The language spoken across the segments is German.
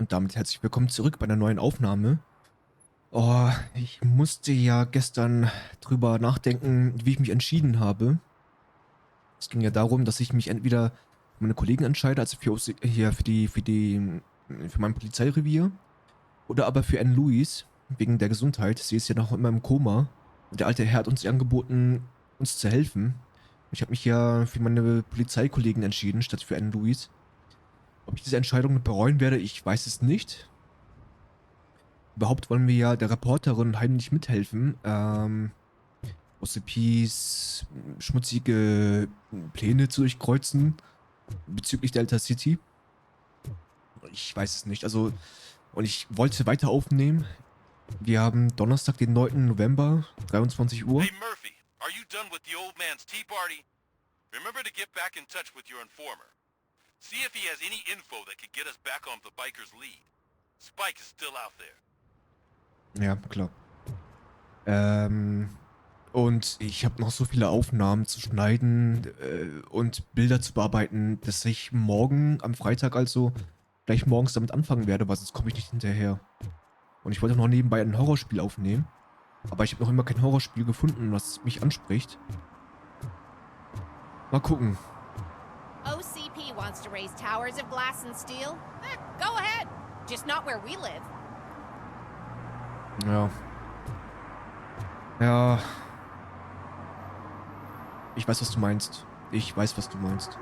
Und damit herzlich willkommen zurück bei einer neuen Aufnahme. Oh, ich musste ja gestern drüber nachdenken, wie ich mich entschieden habe. Es ging ja darum, dass ich mich entweder für meine Kollegen entscheide, also für mein Polizeirevier, oder aber für Anne Louise, wegen der Gesundheit. Sie ist ja noch immer im Koma. Und der alte Herr hat uns angeboten, uns zu helfen. Ich habe mich ja für meine Polizeikollegen entschieden, statt für Anne Louise. Ob ich diese Entscheidung bereuen werde, ich weiß es nicht. Überhaupt wollen wir ja der Reporterin heimlich mithelfen, OCPs, schmutzige Pläne zu durchkreuzen bezüglich Delta City. Ich weiß es nicht. Also, und ich wollte weiter aufnehmen. Wir haben Donnerstag, den 9. November, 23 Uhr. Hey Murphy, are you done with the old man's tea party? Remember to get back in touch with your informer. See if he has any info that could get us back on the biker's lead. Spike is still out there. Ja, klar. Und ich habe noch so viele Aufnahmen zu schneiden und Bilder zu bearbeiten, dass ich morgen, am Freitag also, gleich morgens damit anfangen werde, weil sonst komme ich nicht hinterher. Und ich wollte noch nebenbei ein Horrorspiel aufnehmen, aber ich habe noch immer kein Horrorspiel gefunden, was mich anspricht. Mal gucken. OCP wants to raise towers of glass and steel. Go ahead. Just not where we live. Ja. Ja. Ich weiß, was du meinst. Ich weiß, was du meinst.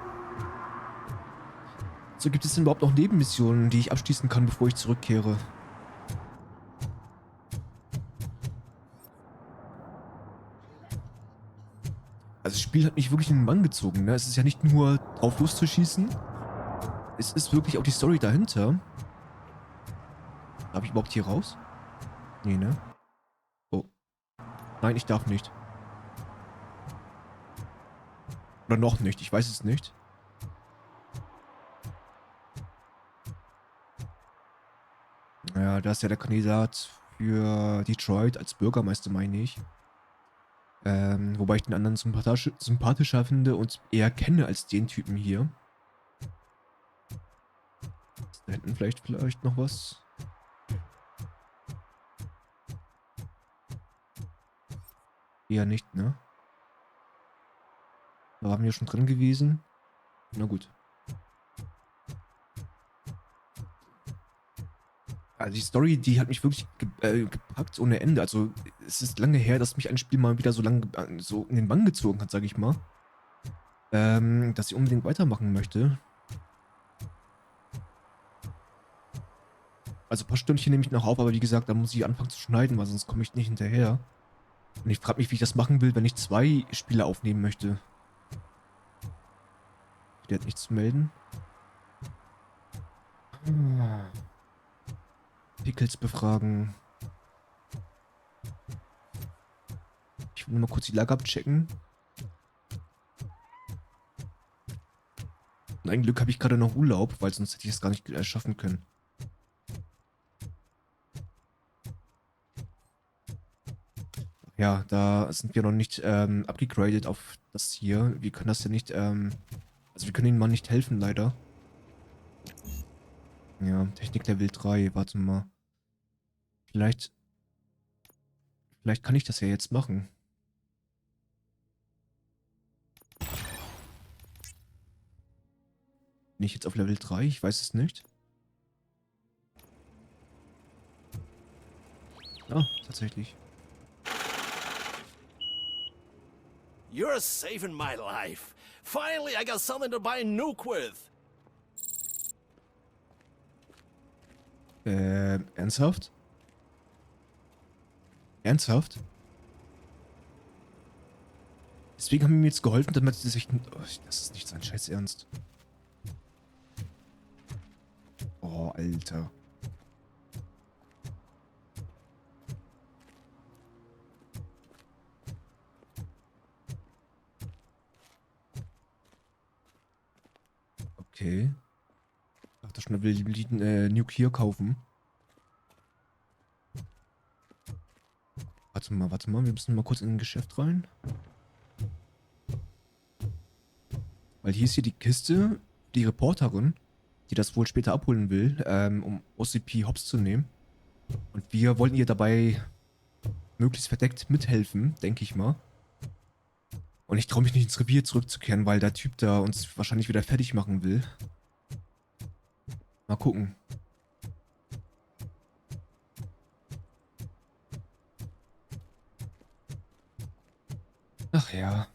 So, gibt es denn überhaupt noch Nebenmissionen, die ich abschließen kann, bevor ich zurückkehre? Also das Spiel hat mich wirklich in den Bann gezogen, ne? Es ist ja nicht nur drauf loszuschießen. Es ist wirklich auch die Story dahinter. Darf ich überhaupt hier raus? Nee, ne? Oh. Nein, ich darf nicht. Oder noch nicht, ich weiß es nicht. Ja, da ist ja der Kandidat für Detroit als Bürgermeister, meine ich. Wobei ich den anderen sympathischer finde und eher kenne als den Typen hier. Ist da hinten vielleicht noch was? Eher nicht, ne? Da waren wir schon drin gewesen. Na gut. Also die Story, die hat mich wirklich gepackt ohne Ende. Also es ist lange her, dass mich ein Spiel mal wieder so lange so in den Bann gezogen hat, sag ich mal. Dass ich unbedingt weitermachen möchte. Also ein paar Stündchen nehme ich noch auf, aber wie gesagt, da muss ich anfangen zu schneiden, weil sonst komme ich nicht hinterher. Und ich frage mich, wie ich das machen will, wenn ich 2 Spiele aufnehmen möchte. Der hat nichts zu melden. Pickles befragen. Ich will nur mal kurz die Lage abchecken. Und ein Glück habe ich gerade noch Urlaub, weil sonst hätte ich es gar nicht schaffen können. Ja, da sind wir noch nicht abgegradet auf das hier. Wir können das ja nicht, also wir können ihnen mal nicht helfen, leider. Ja, Technik Level 3, warte mal. Vielleicht kann ich das ja jetzt machen. Bin ich jetzt auf Level 3? Ich weiß es nicht. Ah, tatsächlich. You're saving my life. Finally, I got something to buy a nuke with. Ernsthaft? Ernsthaft? Deswegen haben wir mir jetzt geholfen, damit sie sich... Oh, das ist nicht sein Scheiß Ernst. Oh, Alter. Okay. Ich dachte schon, er will die Nuke hier kaufen. Warte mal, wir müssen mal kurz in ein Geschäft rein. Weil hier ist hier die Kiste, die Reporterin. die das wohl später abholen will, um OCP hops zu nehmen. Und wir wollten ihr dabei möglichst verdeckt mithelfen, denke ich mal. Und ich traue mich nicht ins Revier zurückzukehren, weil der Typ da uns wahrscheinlich wieder fertig machen will. Mal gucken. Ach ja.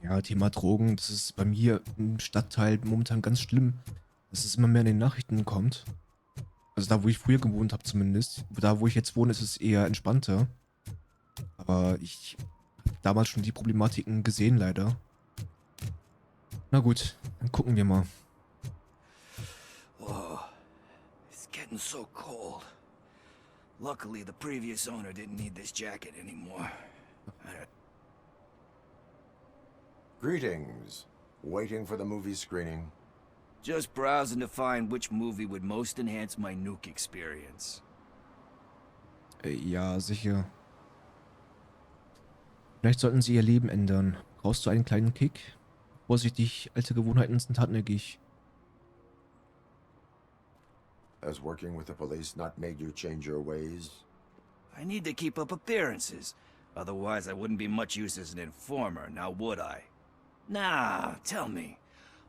Ja, Thema Drogen, das ist bei mir im Stadtteil momentan ganz schlimm, dass es immer mehr in den Nachrichten kommt. Also da, wo ich früher gewohnt habe zumindest. Da, wo ich jetzt wohne, ist es eher entspannter. Aber ich habe damals schon die Problematiken gesehen, leider. Na gut, dann gucken wir mal. Whoa, it's getting so cold. Luckily, the previous owner didn't need this jacket anymore. Greetings. Waiting for the movie screening? Just browsing to find which movie would most enhance my Nuke experience. Ja, sicher. Vielleicht sollten sie ihr Leben ändern. Brauchst du einen kleinen Kick? Vorsichtig, alte Gewohnheiten sind hartnäckig. Has working with the police not made you change your ways? I need to keep up appearances. Otherwise, I wouldn't be much use as an informer, now would I? Nah, tell me.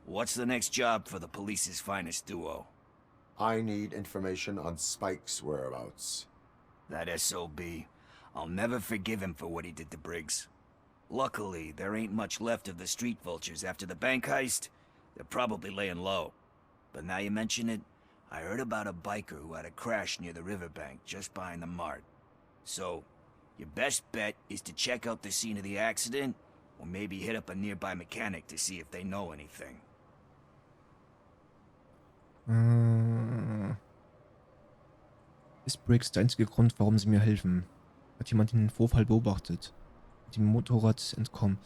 What's the next job for the police's finest duo? I need information on Spike's whereabouts. That SOB. I'll never forgive him for what he did to Briggs. Luckily, there ain't much left of the street vultures after the bank heist. They're probably laying low. But now you mention it, I heard about a biker who had a crash near the riverbank just behind the mart. So, your best bet is to check out the scene of the accident, or maybe hit up a nearby mechanic to see if they know anything. Ist Briggs der einzige Grund, warum sie mir helfen? Hat jemand den Vorfall beobachtet? Mit dem Motorrad entkommen?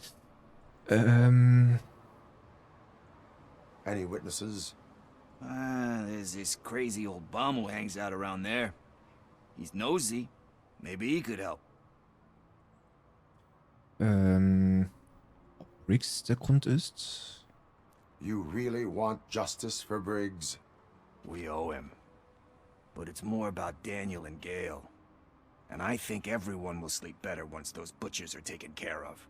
Any witnesses? There's this crazy old bum who hangs out around there. He's nosy. Maybe he could help. Ob Briggs der Grund ist? You really want justice for Briggs? We owe him. But it's more about Daniel and Gale. And I think everyone will sleep better once those butchers are taken care of.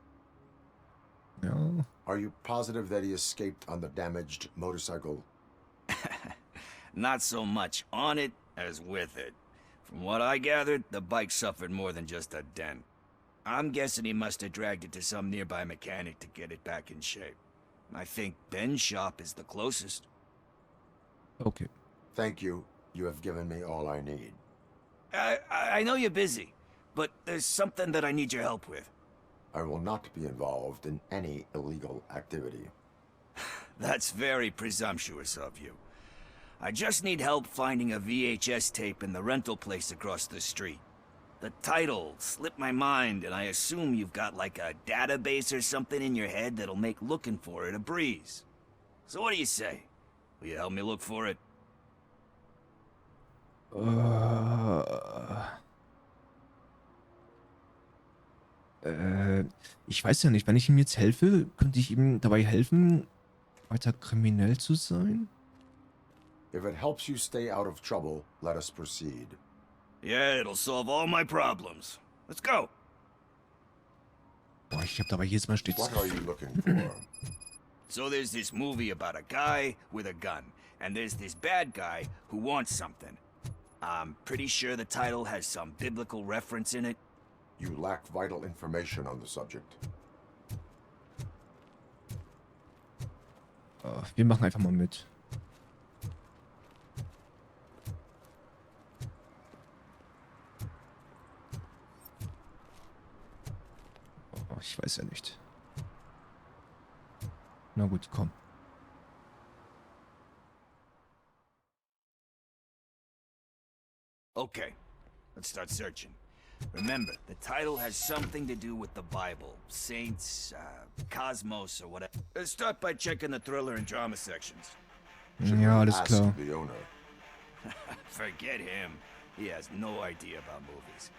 Ja. Are you positive that he escaped on the damaged motorcycle? Not so much on it as with it. From what I gathered, the bike suffered more than just a dent. I'm guessing he must have dragged it to some nearby mechanic to get it back in shape. I think Ben's shop is the closest. Okay. Thank you. You have given me all I need. I know you're busy, but there's something that I need your help with. I will not be involved in any illegal activity. That's very presumptuous of you. I just need help finding a VHS tape in the rental place across the street. The title slipped my mind, and I assume you've got like a database or something in your head that'll make looking for it a breeze. So what do you say? Will you help me look for it? Ich weiß ja nicht, wenn ich ihm jetzt helfe, könnte ich ihm dabei helfen, weiter kriminell zu sein? If it helps you stay out of trouble, let us proceed. Yeah, it'll solve all my problems. Let's go. Boah, ich hab dabei jedes Mal stets... What are you looking for? So there's this movie about a guy with a gun, and there's this bad guy who wants something. I'm pretty sure the title has some biblical reference in it. You lack vital information on the subject. Wir machen einfach mal mit. Oh, ich weiß ja nicht. Na gut, komm. Okay, let's start searching. Remember, the title has something to do with the Bible, saints, cosmos, or whatever. Let's start by checking the thriller and drama sections. Ja, alles Ask klar. the owner. Forget him. He has no idea about movies.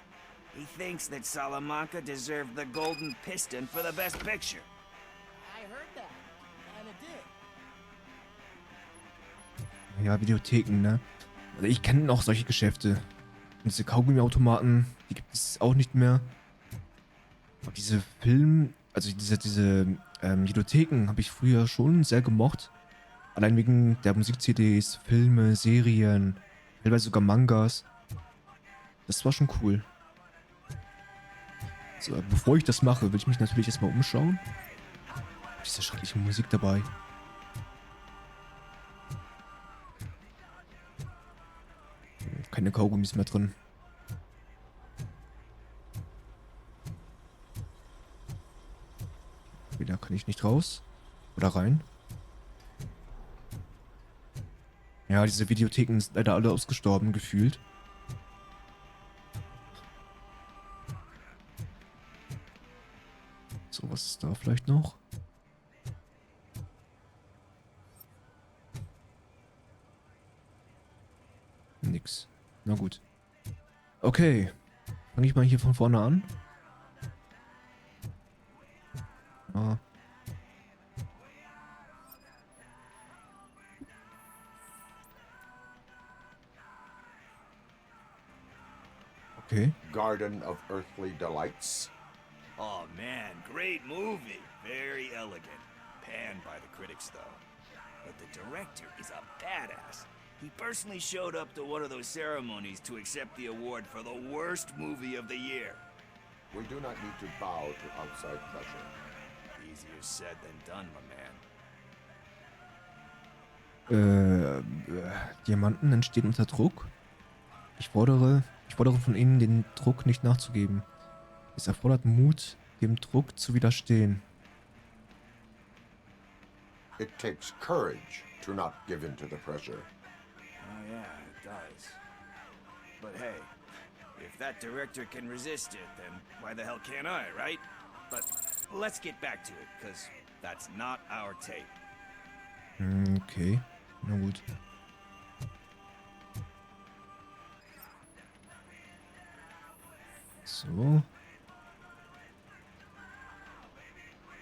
He thinks that Salamanca deserved the Golden Piston for the best picture. I heard that. Ja, Videotheken, ne? Also ich kenne noch solche Geschäfte. Und diese Kaugummiautomaten, die gibt es auch nicht mehr. Aber diese Videotheken habe ich früher schon sehr gemocht. Allein wegen der Musik-CDs, Filme, Serien, teilweise sogar Mangas. Das war schon cool. So, bevor ich das mache, will ich mich natürlich erstmal umschauen. Diese schreckliche Musik dabei. Keine Kaugummis mehr drin. Wieder kann ich nicht raus. Oder rein. Ja, diese Videotheken sind leider alle ausgestorben, gefühlt. So, was ist da vielleicht noch? Nix. Na gut. Okay. Fange ich mal hier von vorne an. Ah. Okay. Garden of Earthly Delights. Oh man, great movie. Very elegant. Panned by the critics though. But the director is a badass. He personally showed up to one of those ceremonies to accept the award for the worst movie of the year. We do not need to bow to outside pressure. Easier said than done, my man. Diamanten entstehen unter Druck. Ich fordere von Ihnen, den Druck nicht nachzugeben. Es erfordert Mut, dem Druck zu widerstehen. It takes courage to not give in to the pressure. Oh yeah, it does. But hey, if that director can resist it, then why the hell can't I, right? But let's get back to it, because that's not our tape. Okay, na gut. So.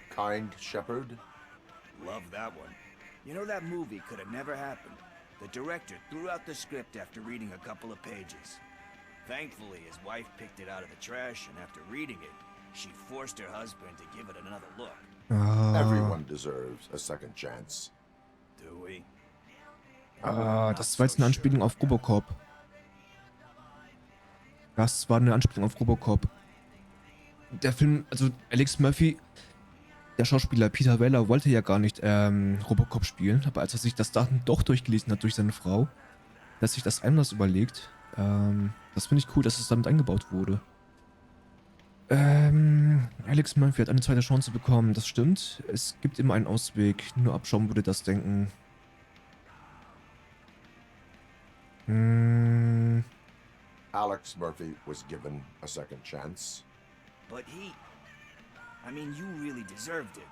Kind Shepherd. Love that one. You know, that movie could have never happened. The director threw out the script after reading a couple of pages. Thankfully, his wife picked it out of the trash, and after reading it, she forced her husband to give it another look. Everyone deserves a second chance. Do we? Das war jetzt eine Anspielung auf Robocop. Das war eine Anspielung auf Robocop. Der Film, also Alex Murphy, der Schauspieler Peter Weller, wollte ja gar nicht Robocop spielen, aber als er sich das dann doch durchgelesen hat durch seine Frau, hat sich das anders überlegt. Das finde ich cool, dass es damit eingebaut wurde. Alex Murphy hat eine zweite Chance bekommen, das stimmt. Es gibt immer einen Ausweg, nur abschauen würde das denken. Alex Murphy was given a second chance. But I mean, you really deserved it.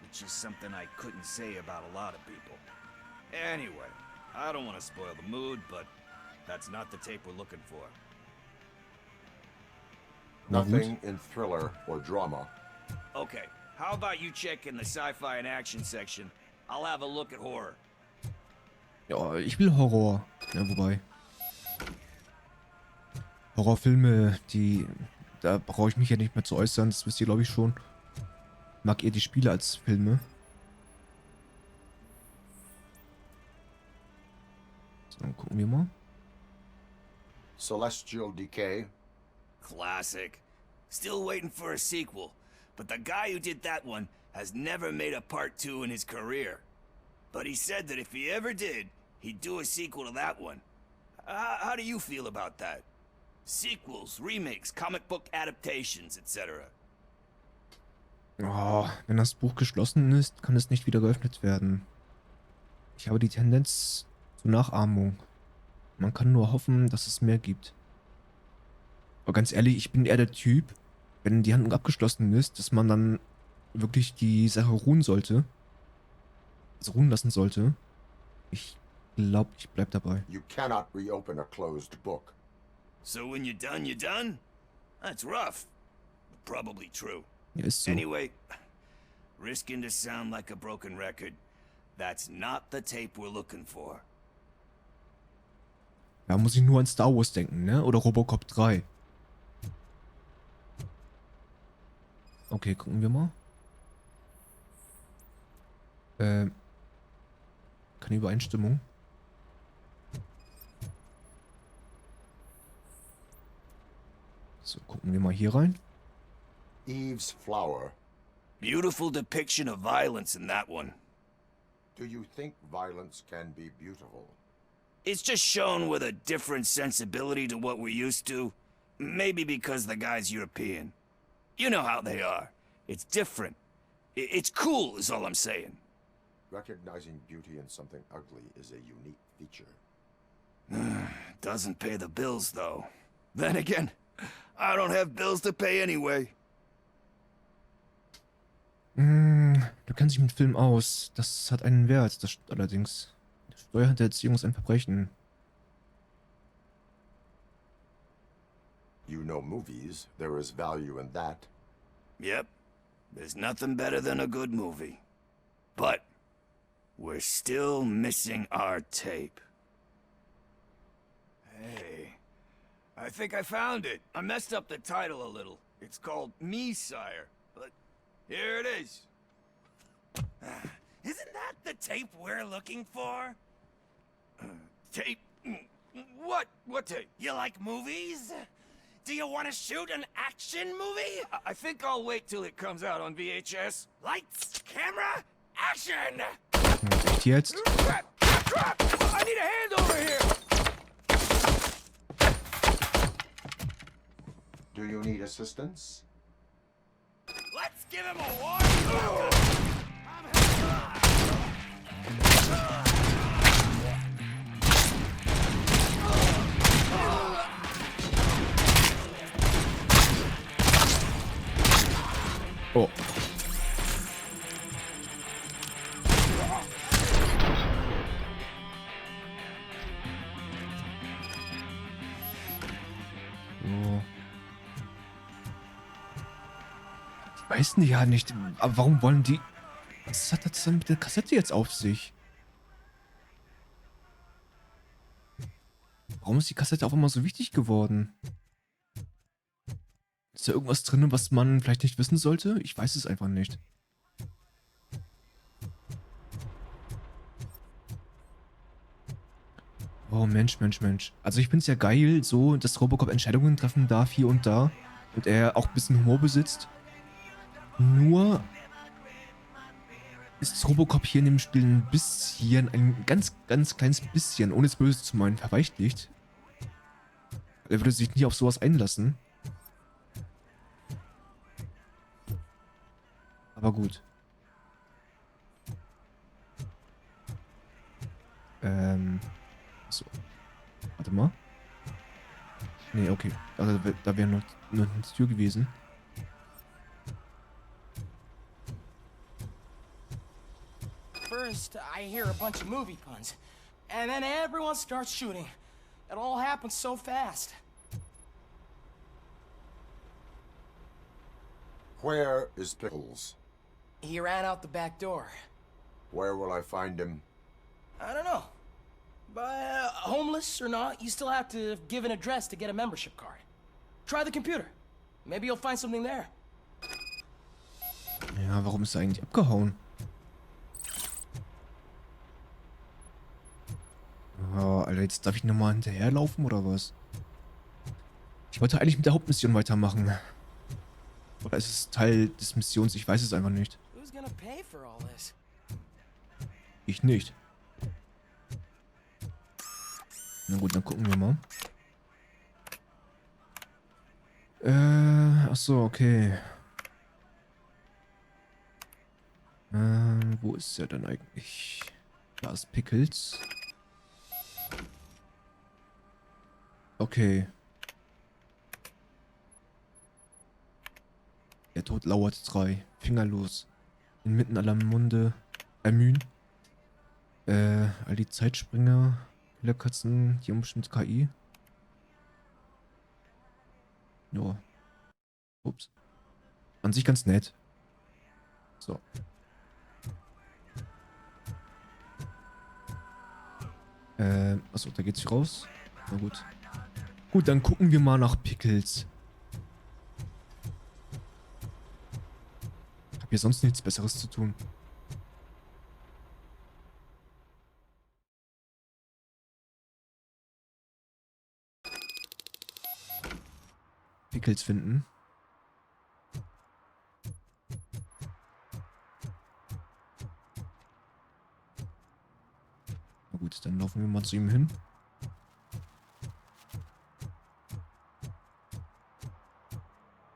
Which is something I couldn't say about a lot of people. Anyway, I don't want to spoil the mood, but that's not the tape we're looking for. Nothing in thriller or drama. Okay, how about you check in the sci-fi and action section? I'll have a look at horror. Ja, ich will Horror. Ja, wobei. Horrorfilme, da brauche ich mich ja nicht mehr zu äußern, das wisst ihr, glaube ich, schon. Mag eher die Spiele als Filme. So, dann gucken wir mal. Celestial Decay. Classic. Still waiting for a sequel, but the guy who did that one has never made a part 2 in his career. But he said that if he ever did, he'd do a sequel to that one. How do you feel about that? Sequels, remakes, comic book adaptations, etc. Oh, wenn das Buch geschlossen ist, kann es nicht wieder geöffnet werden. Ich habe die Tendenz zur Nachahmung. Man kann nur hoffen, dass es mehr gibt. Aber ganz ehrlich, ich bin eher der Typ, wenn die Handlung abgeschlossen ist, dass man dann wirklich die Sache ruhen sollte. Also ruhen lassen sollte. Ich glaube, ich bleib dabei. You cannot reopen a closed book. So when you're done, you're done? That's rough. But probably true. Ja, ist so. Anyway, risking to sound like a broken record, that's not the tape we're looking for. Da muss ich nur an Star Wars denken, ne? Oder Robocop 3. Okay, gucken wir mal. Keine Übereinstimmung. So, gucken wir mal hier rein. Eve's flower. Beautiful depiction of violence in that one. Do you think violence can be beautiful? It's just shown with a different sensibility to what we're used to. Maybe because the guy's European. You know how they are. It's different. It's cool is all I'm saying. Recognizing beauty in something ugly is a unique feature. Doesn't pay the bills, though. Then again, I don't have bills to pay anyway. Du kennst dich mit Film aus. Das hat einen Wert. Das stimmt allerdings. Steuerhinterziehung ist ein Verbrechen. You know movies. There is value in that. Yep. There's nothing better than a good movie. But we're still missing our tape. Hey, I think I found it. I messed up the title a little. It's called Me, Sire. But here it is. Isn't that the tape we're looking for? Tape? What? What tape? You like movies? Do you want to shoot an action movie? I think I'll wait till it comes out on VHS. Lights, camera, action! Echt jetzt? Crap! Crap! I need a hand over here! Do you need assistance? Let's give him a warning! Oh. So. Ich weiß nicht, ja nicht. Aber warum wollen die... Was hat das denn mit der Kassette jetzt auf sich? Warum ist die Kassette auf einmal so wichtig geworden? Ist da irgendwas drin, was man vielleicht nicht wissen sollte? Ich weiß es einfach nicht. Oh Mensch, Mensch, Mensch. Also ich finde es ja geil, so, dass Robocop Entscheidungen treffen darf hier und da. Und er auch ein bisschen Humor besitzt. Nur ist Robocop hier in dem Spiel ein bisschen, ein ganz, ganz kleines bisschen, ohne es böse zu meinen, verweichlicht. Er würde sich nie auf sowas einlassen. Aber gut. So. Warte mal. Nee, okay. Also, da wäre noch eine Tür gewesen. First, I hear a bunch of movie puns. And then everyone starts shooting. It all happens so fast. Where is Pickles? He ran out the back door. Where will I find him? I don't know. But homeless or not, you still have to give an address to get a membership card. Try the computer. Maybe you'll find something there. Ja, warum ist er eigentlich abgehauen? Oh, Alter, jetzt darf ich nochmal hinterherlaufen oder was? Ich wollte eigentlich mit der Hauptmission weitermachen. Oder ist es Teil des Missions? Ich weiß es einfach nicht. Who's gonna pay for all this? Ich nicht. Na gut, dann gucken wir mal. Achso, okay. Wo ist er denn eigentlich? Da ist Pickles. Okay. Der Tod lauert 3. Fingerlos. Inmitten aller Munde. Mühen. All die Zeitspringer. Killerkatzen. Die bestimmt KI. Ja. Ups. An sich ganz nett. So. Achso, da geht's hier raus. Na gut. Gut, dann gucken wir mal nach Pickles. Hab hier sonst nichts Besseres zu tun. Pickles finden. Na gut, dann laufen wir mal zu ihm hin.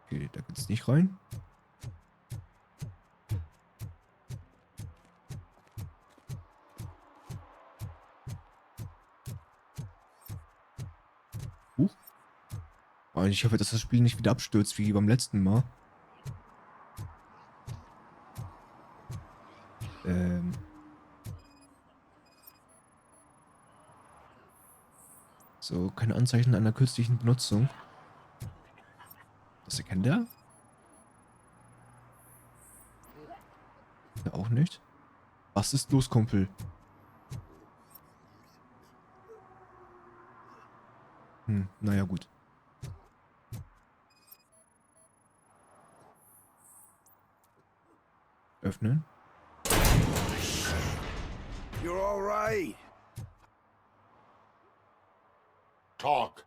Okay, da geht's nicht rein. Ich hoffe, dass das Spiel nicht wieder abstürzt wie beim letzten Mal. So, keine Anzeichen einer kürzlichen Benutzung. Das erkennt er? Ja, auch nicht. Was ist los, Kumpel? Naja, gut. Öffnen. You're all right. Talk.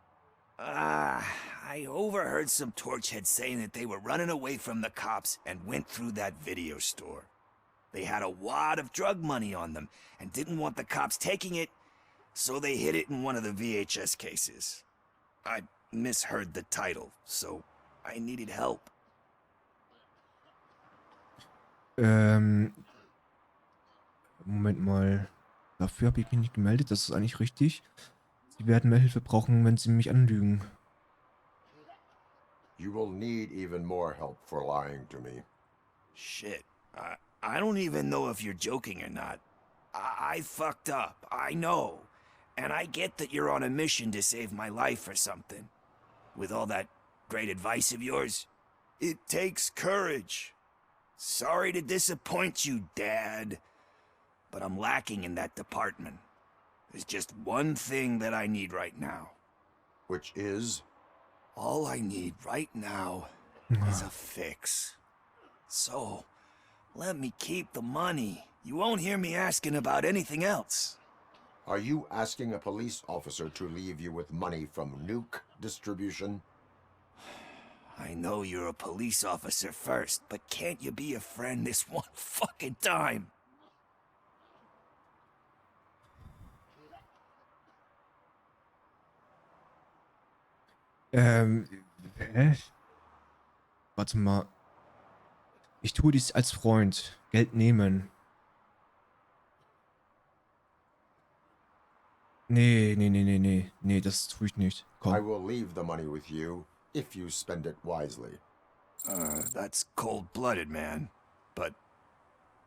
I overheard some torchheads saying that they were running away from the cops and went through that video store. They had a wad of drug money on them and didn't want the cops taking it, so they hid it in one of the VHS cases. I misheard the title, so I needed help. Moment mal. Dafür habe ich mich nicht gemeldet, das ist eigentlich richtig. Sie werden mehr Hilfe brauchen, wenn sie mich anlügen. You will need even more help for lying to me. Shit. I don't even know if you're joking or not. I fucked up, I know. And I get that you're on a mission to save my life or something. With all that great advice of yours. It takes courage. Sorry to disappoint you, Dad. But I'm lacking in that department. There's just one thing that I need right now. Which is? All I need right now is a fix. So, let me keep the money. You won't hear me asking about anything else. Are you asking a police officer to leave you with money from nuke distribution? I know you're a police officer first, but can't you be a friend this one fucking time? Warte mal. Ich tue dies als Freund. Geld nehmen. Nee, das tue ich nicht. I Komm. will leave the money with you if you spend it wisely. That's cold-blooded, man. But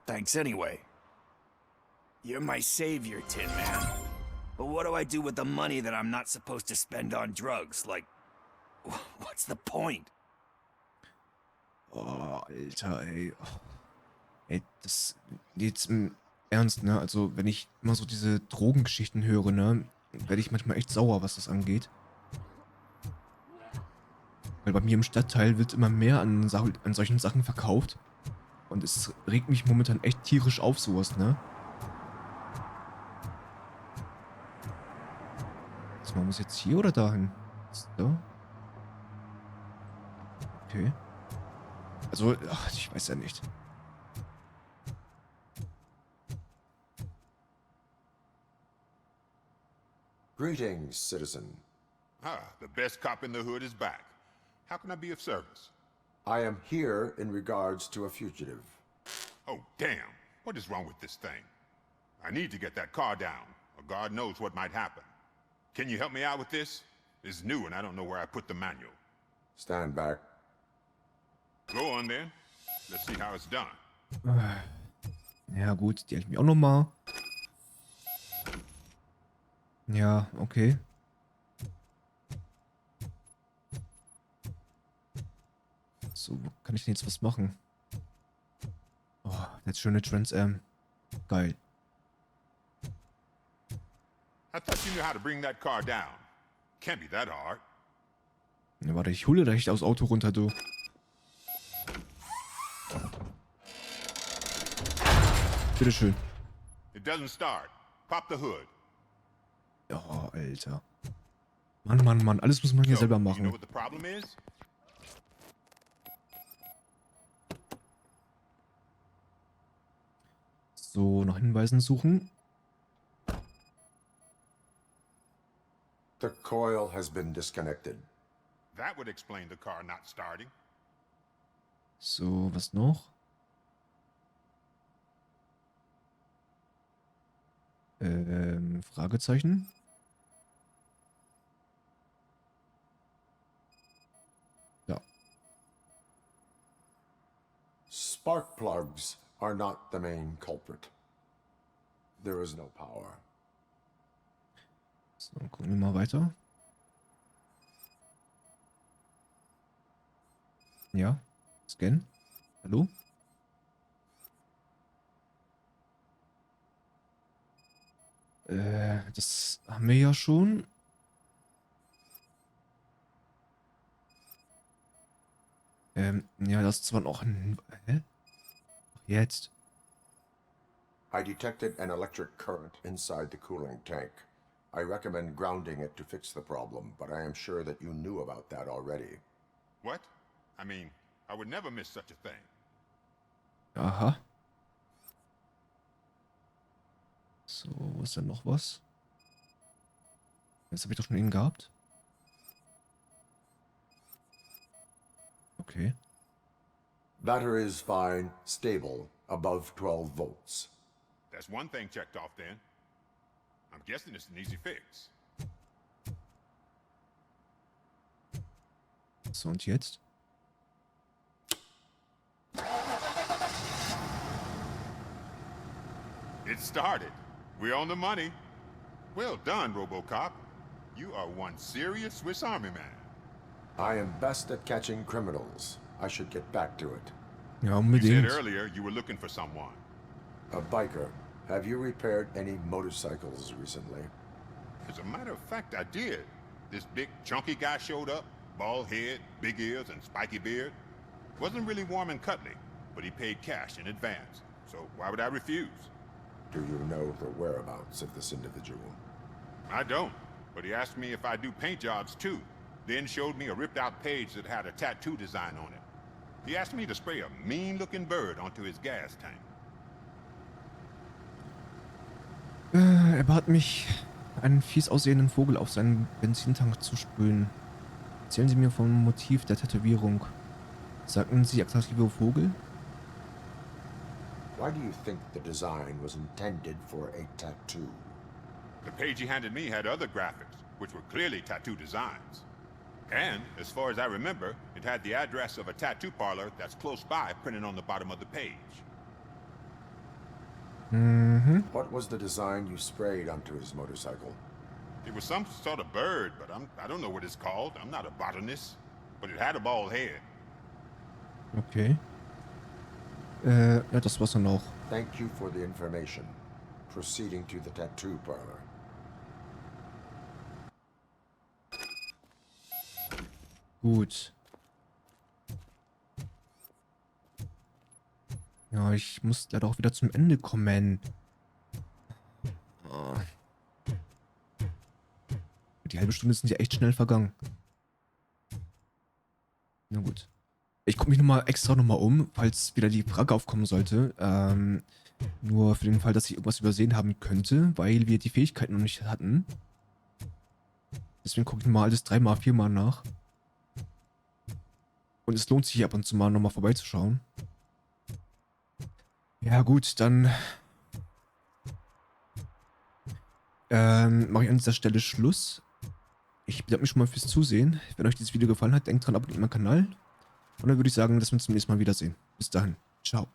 thanks anyway. You're my savior, Tin Man. But what do I do with the money that I'm not supposed to spend on drugs? Like, what's the point? Oh, Alter, ey. Ey, das jetzt im Ernst, ne? Also, wenn ich immer so diese Drogengeschichten höre, ne, werde ich manchmal echt sauer, was das angeht. Weil bei mir im Stadtteil wird immer mehr an solchen Sachen verkauft. Und es regt mich momentan echt tierisch auf, sowas, ne? Also, man muss jetzt hier oder dahin? So. Okay. Also, ach, ich weiß ja nicht. Greetings, citizen. The best cop in the hood is back. How can I be of service? I am here in regards to a fugitive. Oh, damn. What is wrong with this thing? I need to get that car down, or God knows what might happen. Can you help me out with this? It's new and I don't know where I put the manual. Stand back. Go on then. Let's see how it's done. Ja gut, die helfen mir auch nochmal. Ja, okay. So, wo kann ich denn jetzt was machen? Oh, das schöne Trans Am. Geil. I thought you knew how to bring that car down. Can't be that hard. Ja, warte, ich hole dich aus Auto runter, du. Bitteschön. It doesn't start. Pop the hood. Oh, Alter. Mann, Mann, Mann. Alles muss man hier selber You know machen. what the problem is? So, nach Hinweisen suchen. The coil has been disconnected. That would explain the car not starting. So, was noch? Fragezeichen? Ja. Spark plugs are not the main culprit. There is no power. So, gucken wir mal weiter. Ja. Scan. Hallo? Das haben wir ja schon. Ja, das ist zwar noch ein... Hä? Jetzt. I detected an electric current inside the cooling tank. I recommend grounding it to fix the problem, but I am sure that you knew about that already. What? I mean, I would never miss such a thing. Aha. So, ist denn noch was? Das habe ich doch schon eben gehabt. Okay. Battery is fine, stable, above 12 volts. That's one thing checked off then. I'm guessing it's an easy fix. So, und jetzt? It started. We're on the money. Well done, Robocop. You are one serious Swiss Army man. I am best at catching criminals. I should get back to it. Ja, You said unbedingt. earlier you were looking for someone. A biker. Have you repaired any motorcycles recently? As a matter of fact, I did. This big, chunky guy showed up. Bald head, big ears, and spiky beard. Wasn't really warm and cuddly, but he paid cash in advance. So why would I refuse? Do you know the whereabouts of this individual? I don't, but he asked me if I do paint jobs too. Then showed me a ripped out page that had a tattoo design on it. He asked me to spray a mean looking bird onto his gas tank. Er bat mich, einen fies aussehenden Vogel auf seinen Benzintank zu sprühen. Erzählen Sie mir vom Motiv der Tätowierung. Sagten Sie attraktiver Vogel? Why do you think the design was intended for a tattoo? The page he handed me had other graphics, which were clearly tattoo designs. And, as far as I remember, it had the address of a tattoo parlor that's close by printed on the bottom of the page. What was the design you sprayed onto his motorcycle? It was some sort of bird, but I don't know what it's called. I'm not a botanist. But it had a bald head. Okay. Ja, das war's dann auch. Thank you for the information. Proceeding to the tattoo parlor. Gut. Ja, ich muss leider auch wieder zum Ende kommen. Oh. Die halbe Stunde sind ja echt schnell vergangen. Na gut. Ich gucke mich extra nochmal um, falls wieder die Frage aufkommen sollte. Nur für den Fall, dass ich irgendwas übersehen haben könnte, weil wir die Fähigkeiten noch nicht hatten. Deswegen gucke ich mal alles 3-mal, 4-mal nach. Und es lohnt sich ab und zu mal nochmal vorbeizuschauen. Ja gut, dann mache ich an dieser Stelle Schluss. Ich bedanke mich schon mal fürs Zusehen. Wenn euch dieses Video gefallen hat, denkt dran, abonniert meinen Kanal. Und dann würde ich sagen, dass wir uns zum nächsten Mal wiedersehen. Bis dahin. Ciao.